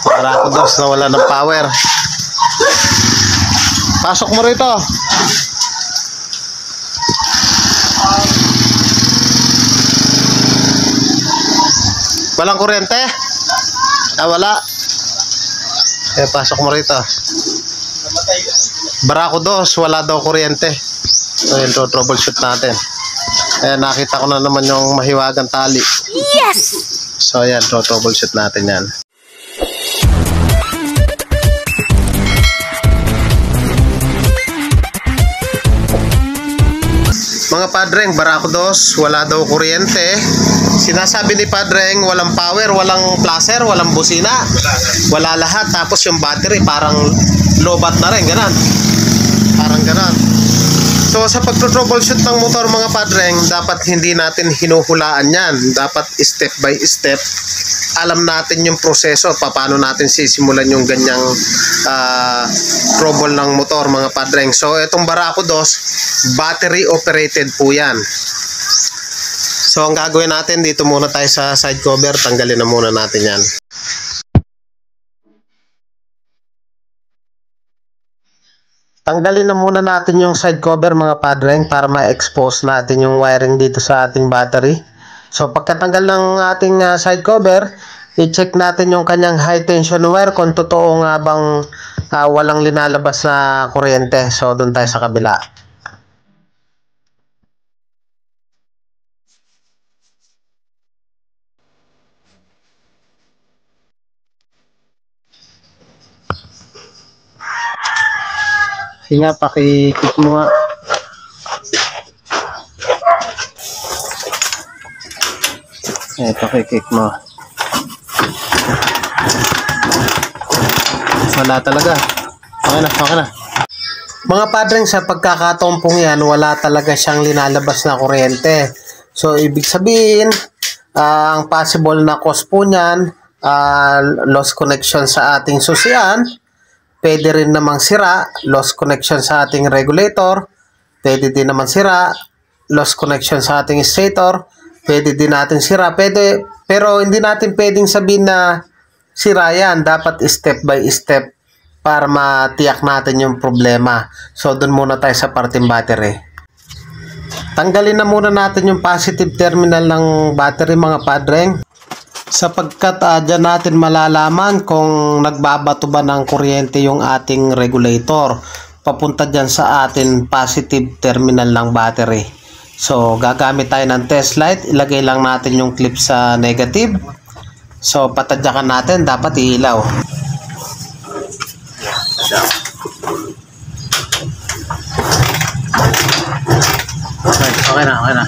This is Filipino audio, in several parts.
Barako dos na wala ng power. Pasok mo rito. Walang kuryente? Wala. Pasok mo rito. Barako dos, wala daw kuryente. So yun, troubleshoot natin. Nakita ko na naman yung mahiwagang tali. Yes! So ayan, troubleshoot natin yan. Mga padreng, barako dos, wala daw kuryente. Sinasabi ni padreng, walang power, walang placer, walang busina. Wala lahat. Tapos yung battery parang lobat na rin, ganun. Parang ganun. So sa pag-troubleshoot ng motor mga padreng, dapat hindi natin hinuhulaan yan. Dapat step by step. Alam natin yung proseso, paano natin sisimulan yung ganyang trouble ng motor mga padreng. So itong Barako dos, battery operated po yan. So ang gagawin natin, dito muna tayo sa side cover, tanggalin na muna natin yan. Tanggalin na muna natin yung side cover mga padreng para ma-expose natin yung wiring dito sa ating battery. So pagkatanggal ng ating side cover, i-check natin yung kanyang high tension wire kung totoo nga bang walang linalabas na kuryente. So doon tayo sa kabila. Hinga, pakikik mo nga. Pakikik mo. Wala talaga. Okay na, okay na. Mga padreng, sa pagkakataon pong yan, wala talaga siyang linalabas na kuryente. So, ibig sabihin, ang possible na cause po niyan, lost connection sa ating susian. Pwede rin namang sira, lost connection sa ating regulator. Pwede din naman sira, lost connection sa ating stator. Pwede din natin sira. Pwede, pero hindi natin pwedeng sabihin na sira yan. Dapat step by step para matiyak natin yung problema. So, dun muna tayo sa parting battery. Tanggalin na muna natin yung positive terminal ng battery mga padreng. Sapagkat dyan natin malalaman kung nagbabato ba ng kuryente yung ating regulator papunta dyan sa atin positive terminal ng battery. So gagamit tayo ng test light, ilagay lang natin yung clip sa negative. So patadyakan natin, dapat iilaw. Okay na.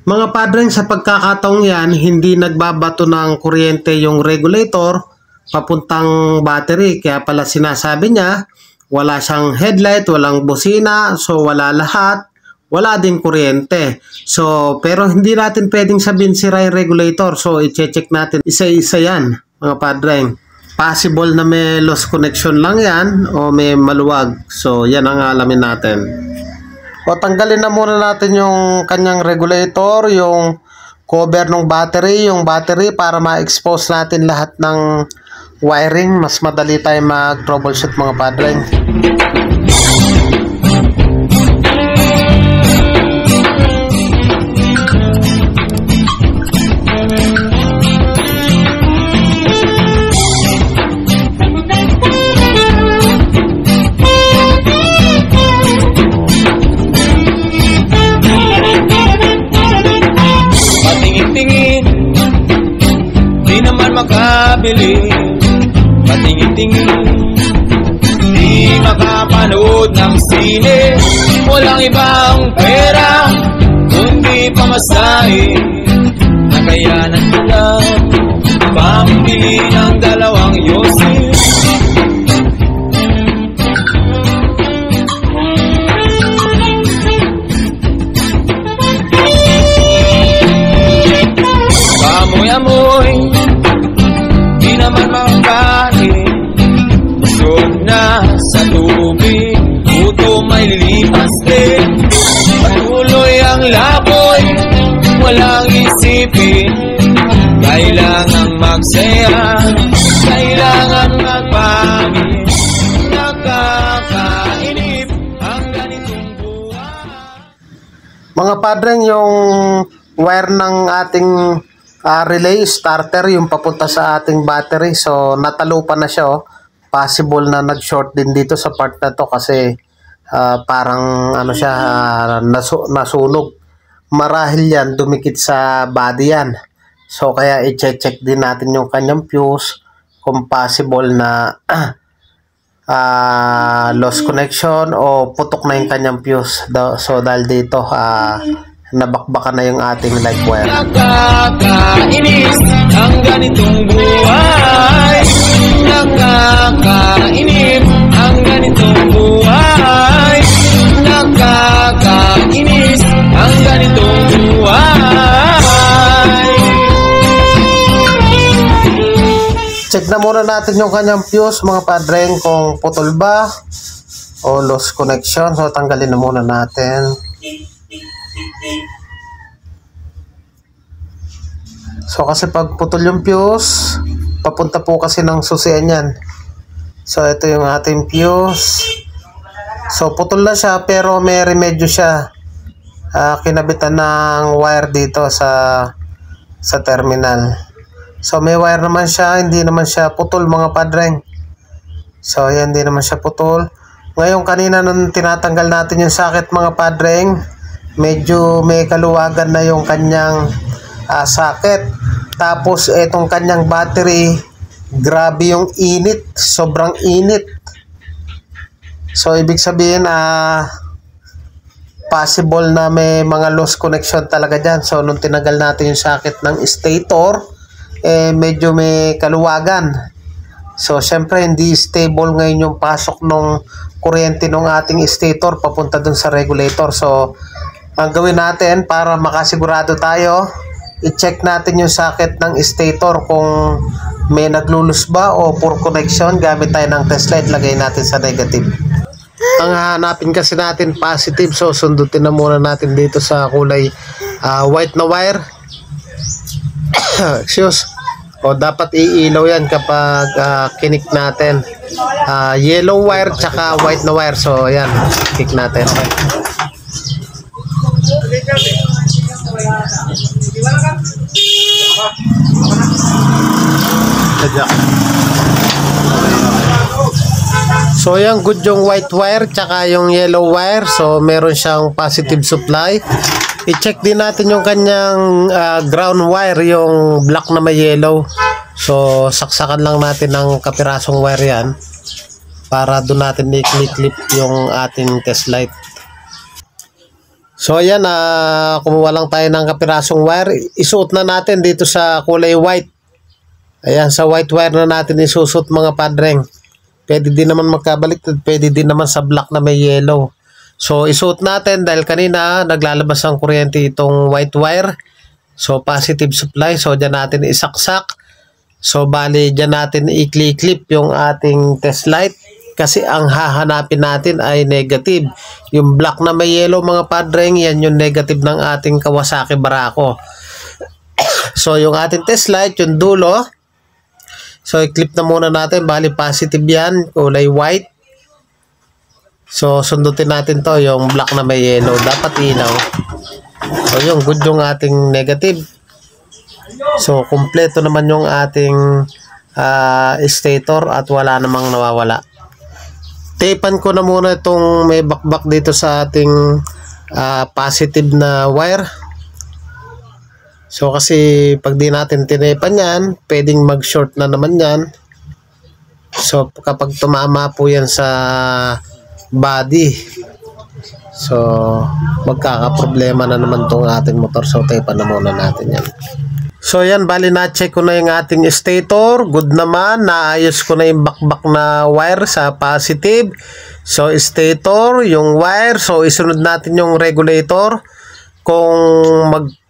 Mga padreng, sa pagkakataong yan, hindi nagbabato ng kuryente yung regulator papuntang battery. Kaya pala sinasabi niya, wala siyang headlight, walang busina, so wala lahat, wala din kuryente. So, pero hindi natin pwedeng sabihin sira yung regulator. So, i-check natin isa-isa yan, mga padreng. Possible na may lost connection lang yan o may maluwag. So, yan ang alamin natin. O tanggalin na muna natin yung kanyang regulator, yung cover ng battery, yung battery para ma-expose natin lahat ng wiring. Mas madali tayo mag-troubleshoot mga padreng. Di naman makabili, patingin-tingin, di makapanood ng sine. Walang ibang pera, kundi pamasahe. Nakayanan ko lang, pambili ng dalawang yosin. Amoy, di naman makain. Busog na sa tubig, gutom may lilipas din. Patuloy ang laboy, walang isipin, kailangang magsaya. Mga padreng, yung wire ng ating relay starter, yung papunta sa ating battery. So, natalupan na siya. Oh. Possible na nag-short din dito sa part na to kasi parang ano siya, nasunog. Marahil yan, dumikit sa body yan. So, kaya i-check din natin yung kanyang fuse kung possible na lost connection o putok na yung kanyang fuse. So dahil dito nabakbakan na yung ating light wire. Nakakainis ang ganitong buhay. Nakakainis ang ganitong buhay. Nakakainis ang ganitong buhay. Check na muna natin yung kanyang fuse mga padreng kung putol ba o lost connection. So tanggalin na muna natin. So kasi pag putol yung fuse, papunta po kasi ng susian yan. So ito yung ating fuse. So putol na siya pero may remedyo siya. Kinabitan ng wire dito sa terminal. So may wire naman siya, hindi naman siya putol mga padreng. So yan, hindi naman siya putol. Ngayon kanina nung tinatanggal natin yung socket mga padreng, medyo may kaluwagan na yung kanyang socket. Tapos itong kanyang battery, grabe yung init, sobrang init. So ibig sabihin possible na may mga lost connection talaga dyan. So nung tinanggal natin yung socket ng stator, medyo may kaluwagan. So syempre hindi stable ngayon yung pasok ng kuryente ng ating stator papunta dun sa regulator. So ang gawin natin para makasigurado tayo, i-check natin yung socket ng stator kung may naglulus ba o poor connection. Gamit tayo ng test light, lagay natin sa negative. Ang hahanapin kasi natin positive, so sundutin na muna natin dito sa kulay white na wire. Excuse. O dapat iilaw yan kapag kinik natin. Yellow wire tsaka white na wire. So ayan, kick natin. So ayan, good yung white wire tsaka yung yellow wire. So meron siyang positive supply. I-check din natin yung kanyang ground wire, yung black na may yellow. So saksakan lang natin ng kapirasong wire yan para doon natin i-clip yung ating test light. So ayan, kumuha lang tayo ng kapirasong wire. Isuot na natin dito sa kulay white. Ayan, sa white wire na natin isusot mga padreng. Pwede din naman magkabalik, pwede din naman sa black na may yellow. So isuot natin dahil kanina naglalabas ng kuryente itong white wire. So positive supply, so dyan natin isaksak. So bali dyan natin i-clip yung ating test light kasi ang hahanapin natin ay negative. Yung black na may yellow mga padreng, yan yung negative ng ating Kawasaki Barako. So yung ating test light, yung dulo, so i-clip na muna natin, bali positive yan, kulay white. So sundutin natin to, yung black na may yellow, dapat ilaw. So yung good yung ating negative. So kumpleto naman yung ating stator at wala namang nawawala. Tapean ko na muna itong may bakbak dito sa ating positive na wire. So kasi pag di natin tinepan yan, pwedeng mag-short na naman yan. So kapag tumama po yan sa body, so magkakaproblema na naman tong ating motor. So tapean na muna natin yan. So yan, bali na-check ko na yung ating stator. Good naman, naayos ko na yung bakbak na wire sa positive. So stator, yung wire. So isunod natin yung regulator. Kung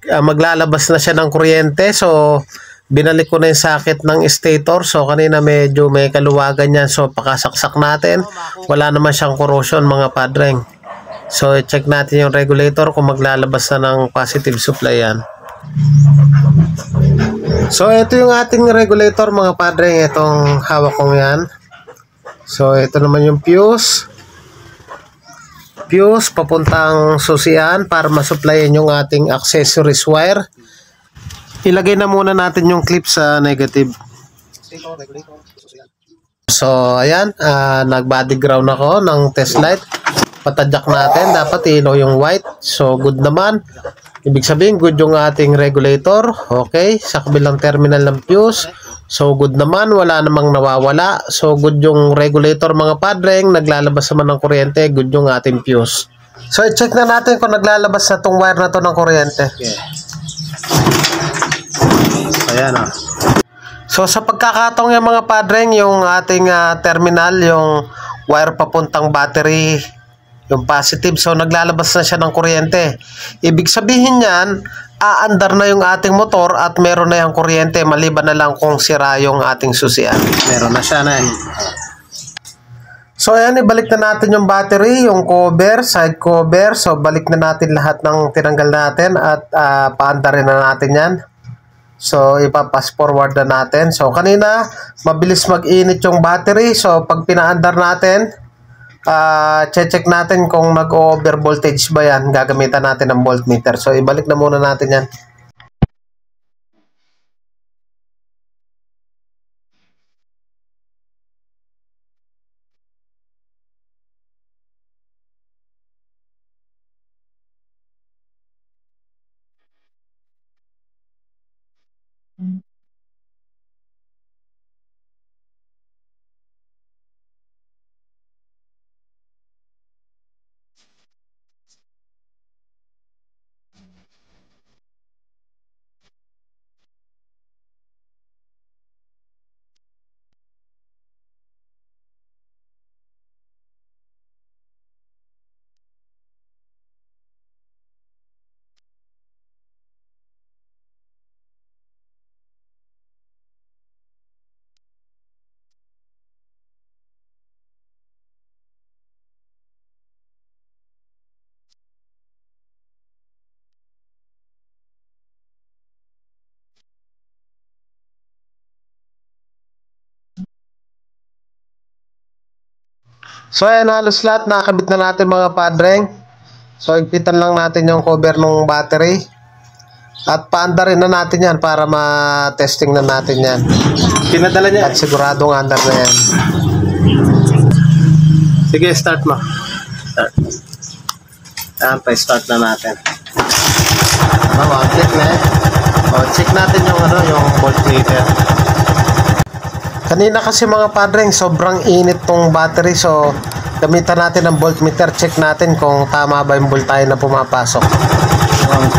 maglalabas na siya ng kuryente, so binalik ko na yung socket ng stator. So kanina medyo may kaluwagan yan, so pakasaksak natin. Wala naman siyang corrosion mga padreng. So check natin yung regulator kung maglalabas na ng positive supply yan. So ito yung ating regulator mga padreng, itong hawak kong yan. So ito naman yung fuse. fuse papuntang susian para masupplyan yung ating accessories wire. Ilagay na muna natin yung clip sa negative. So ayan, nag body ground ako ng test light. Patadyak natin, dapat ilaw yung white. So good naman. Ibig sabihin good yung ating regulator. Okay, sa kabilang terminal ng fuse. So good naman, wala namang nawawala. So good yung regulator mga padreng, naglalabas naman ng kuryente, good yung ating fuse. So i-check na natin kung naglalabas na tong wire na to ng kuryente. Okay. Ayan ah. So sa pagkakataong yung mga padreng, yung ating terminal, yung wire papuntang battery, yung positive, so naglalabas na siya ng kuryente. Ibig sabihin yan, aandar na yung ating motor at meron na yung kuryente, maliban na lang kung sira yung ating susian. Meron na siya na. So ayan, ibalik na natin yung battery, yung cover, side cover. So balik na natin lahat ng tinanggal natin at paandarin na natin yan. So ipapass forward na natin. So kanina mabilis mag-init yung battery. So pag pinaandar natin, check natin kung nag-over voltage ba yan. Gagamitan natin ng voltmeter. So ibalik na muna natin yan. So ayan, halos lahat nakakabit na natin mga padreng. So igpitan lang natin yung cover ng battery. At paandarin na natin yan para ma-testing na natin yan. Pinadala niya. At siguradong andar na yan. Sige, start mo. Start. Ayan, pa-start na natin. Check na eh. Check natin yung, yung voltmeter. Kanina kasi mga padreng, sobrang init tong battery. So, gamitan natin ng voltmeter. Check natin kung tama ba yung voltahe na pumapasok.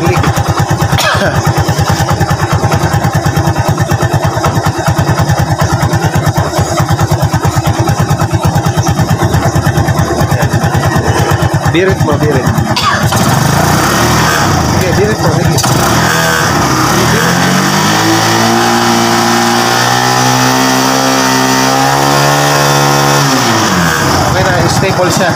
Click. Birit mo, birit. Okay, birit mo, birit. Stable siya.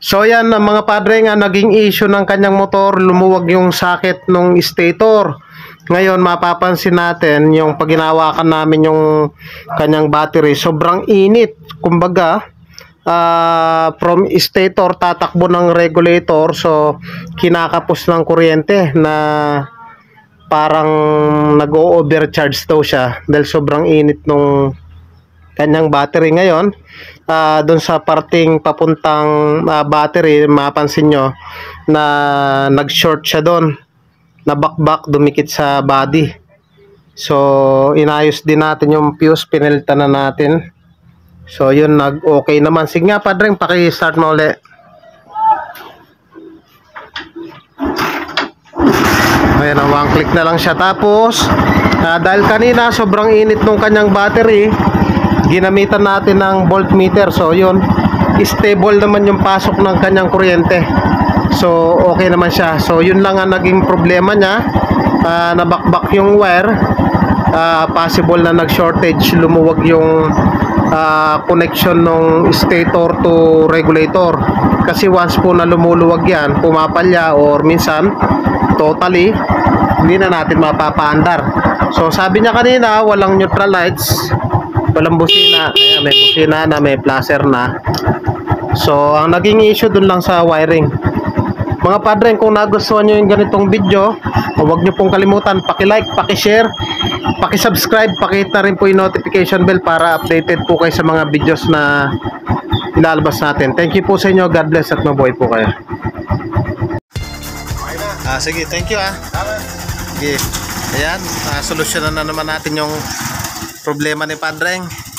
So yan mga padre, nga naging issue ng kanyang motor, lumuwag yung socket ng stator. Ngayon mapapansin natin yung pag ginawakan namin yung kanyang battery, sobrang init. Kumbaga from stator tatakbo ng regulator, so kinakapos ng kuryente na parang nag-o-overcharge daw siya dahil sobrang init nung kanyang battery. Ngayon doon sa parting papuntang battery, mapansin nyo na nag-short siya doon, na bakbak, dumikit sa body. So inayos din natin yung fuse, pinalitan na natin. So yun, nag-okay naman. Sige nga padreng, paki-start mo ulit. Ayan, one click na lang siya. Tapos dahil kanina sobrang init nung kanyang battery, ginamitan natin ng voltmeter. So yun, stable naman yung pasok ng kanyang kuryente. So okay naman siya. So yun lang ang naging problema niya, nabakbak yung wire, possible na nag-shortage, lumuwag yung connection ng stator to regulator. Kasi once po na lumuluwag yan, pumapalya or minsan totally, hindi na natin mapapaandar. So sabi niya kanina, walang neutral lights, walang busina. Ayan, may busina na, may flasher na. So, ang naging issue dun lang sa wiring. Mga padre, kung nagustuhan nyo yung ganitong video, huwag nyo pong kalimutan paki-like, paki-share, paki-subscribe, pakihit na rin po yung notification bell para updated po kayo sa mga videos na ilalabas natin. Thank you po sa inyo. God bless at mabuhay po kayo. Sige, thank you Sige. Ayan, solusyonan na naman natin yung problema ni Padreng.